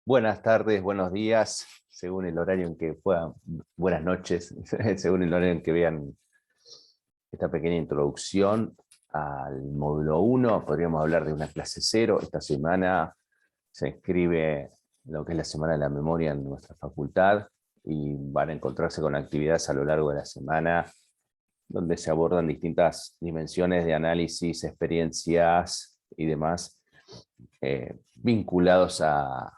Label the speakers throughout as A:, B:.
A: Buenas tardes, buenos días, según el horario en que puedan, buenas noches, según el horario en que vean esta pequeña introducción al módulo 1. Podríamos hablar de una clase 0. Esta semana se inscribe lo que es la Semana de la Memoria en nuestra facultad y van a encontrarse con actividades a lo largo de la semana donde se abordan distintas dimensiones de análisis, experiencias y demás vinculados a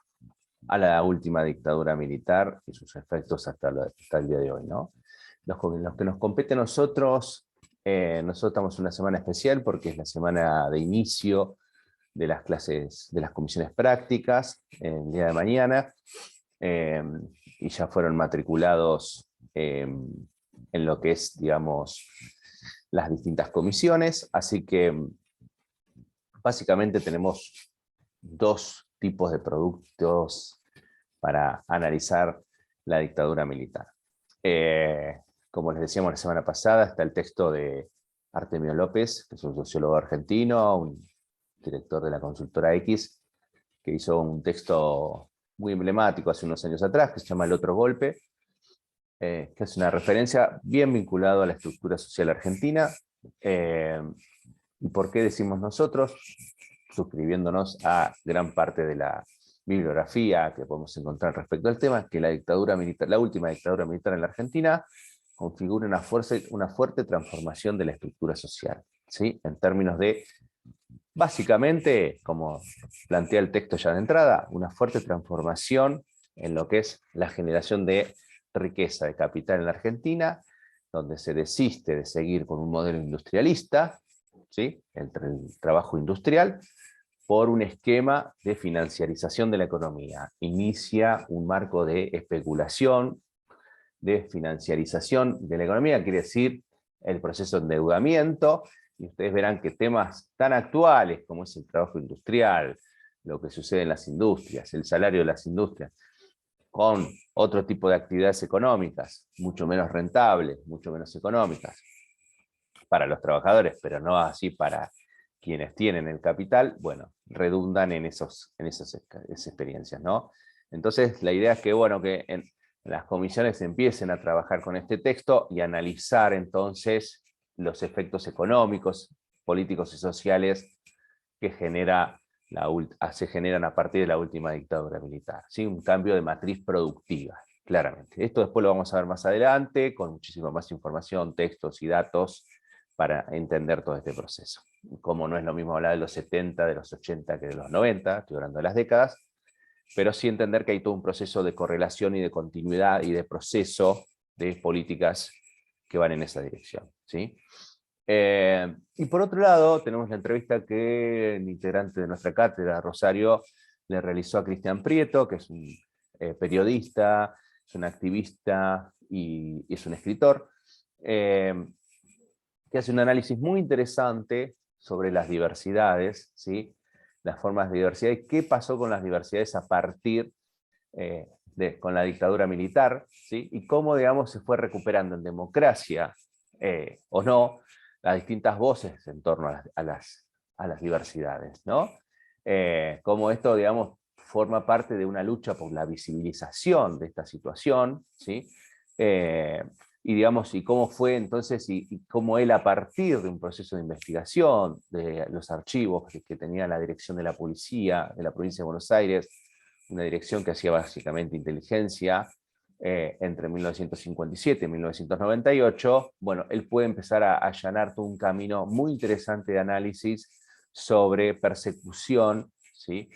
A: la última dictadura militar y sus efectos hasta el día de hoy, ¿no? Los que nos compete a nosotros, nosotros estamos en una semana especial porque es la semana de inicio de las clases, de las comisiones prácticas, el día de mañana, eh, y ya fueron matriculados en lo que es, digamos, las distintas comisiones, así que básicamente tenemos dos tipos de productos para analizar la dictadura militar. Como les decíamos la semana pasada, está el texto de Artemio López, que es un sociólogo argentino, un director de la consultora X, que hizo un texto muy emblemático hace unos años atrás, que se llama El otro golpe, que es una referencia bien vinculada a la estructura social argentina. ¿Y por qué decimos nosotros? Suscribiéndonos a gran parte de la bibliografía que podemos encontrar respecto al tema, que la dictadura militar, la última dictadura militar en la Argentina, configura una fuerte transformación de la estructura social, ¿sí? En términos de, básicamente, como plantea el texto ya de entrada, una fuerte transformación en lo que es la generación de riqueza, de capital en la Argentina, donde se desiste de seguir con un modelo industrialista, ¿sí? el trabajo industrial, por un esquema de financiarización de la economía. Inicia un marco de especulación, de financiarización de la economía, quiere decir el proceso de endeudamiento, y ustedes verán que temas tan actuales como es el trabajo industrial, lo que sucede en las industrias, el salario de las industrias, con otro tipo de actividades económicas, mucho menos rentables, mucho menos económicas para los trabajadores, pero no así para quienes tienen el capital, bueno, redundan en esas experiencias, ¿no? Entonces, la idea es que, bueno, que en las comisiones empiecen a trabajar con este texto y analizar entonces los efectos económicos, políticos y sociales que se generan a partir de la última dictadura militar, ¿sí? Un cambio de matriz productiva, claramente. Esto después lo vamos a ver más adelante, con muchísima más información, textos y datos, para entender todo este proceso. Como no es lo mismo hablar de los 70, de los 80 que de los 90, estoy hablando de las décadas, pero sí entender que hay todo un proceso de correlación y de continuidad y de proceso de políticas que van en esa dirección, ¿sí? Y por otro lado, tenemos la entrevista que el integrante de nuestra cátedra, Rosario, le realizó a Cristian Prieto, que es un periodista, es un activista y es un escritor, que hace un análisis muy interesante sobre las diversidades, ¿sí? Las formas de diversidad y qué pasó con las diversidades a partir con la dictadura militar, ¿sí? Y cómo, digamos, se fue recuperando en democracia o no las distintas voces en torno a las diversidades, ¿no? Cómo esto, digamos, forma parte de una lucha por la visibilización de esta situación, ¿sí? Y digamos, y cómo fue entonces, y cómo él a partir de un proceso de investigación, de los archivos que tenía la dirección de la policía de la provincia de Buenos Aires, una dirección que hacía básicamente inteligencia, entre 1957 y 1998, bueno, él puede empezar a allanar todo un camino muy interesante de análisis sobre persecución, ¿sí?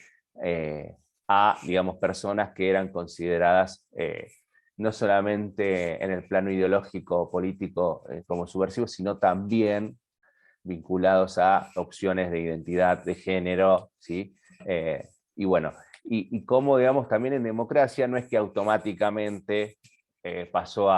A: A, digamos, personas que eran consideradas no solamente en el plano ideológico, político, como subversivos, sino también vinculados a opciones de identidad, de género, ¿sí? Y bueno, y cómo, digamos, también en democracia no es que automáticamente pasó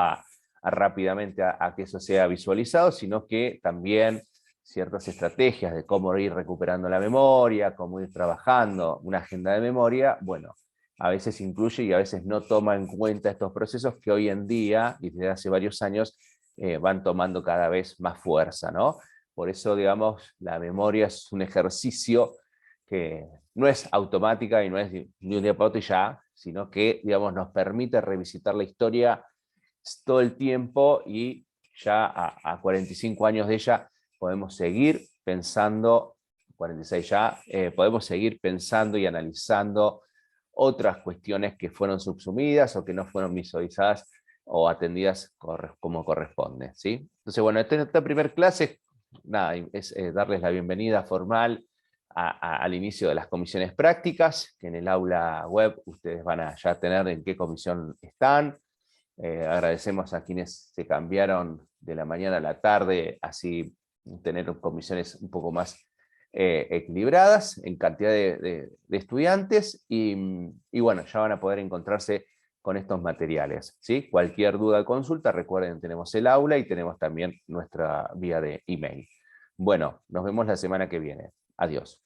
A: rápidamente a que eso sea visualizado, sino que también ciertas estrategias de cómo ir recuperando la memoria, cómo ir trabajando una agenda de memoria, bueno, a veces incluye y a veces no toma en cuenta estos procesos que hoy en día, y desde hace varios años, van tomando cada vez más fuerza, ¿no? Por eso, digamos, la memoria es un ejercicio que no es automática y no es ni un día para otro y ya, sino que, digamos, nos permite revisitar la historia todo el tiempo, y ya a 45 años de ella podemos seguir pensando, 46 ya, podemos seguir pensando y analizando otras cuestiones que fueron subsumidas o que no fueron visualizadas o atendidas como corresponde, ¿sí? Entonces, bueno, esta primera clase, nada, es darles la bienvenida formal al inicio de las comisiones prácticas, que en el aula web ustedes van a ya tener en qué comisión están. Agradecemos a quienes se cambiaron de la mañana a la tarde, así tener comisiones un poco más equilibradas en cantidad de estudiantes, y bueno, ya van a poder encontrarse con estos materiales, ¿sí? Cualquier duda o consulta, recuerden, tenemos el aula y tenemos también nuestra vía de email. Bueno, nos vemos la semana que viene. Adiós.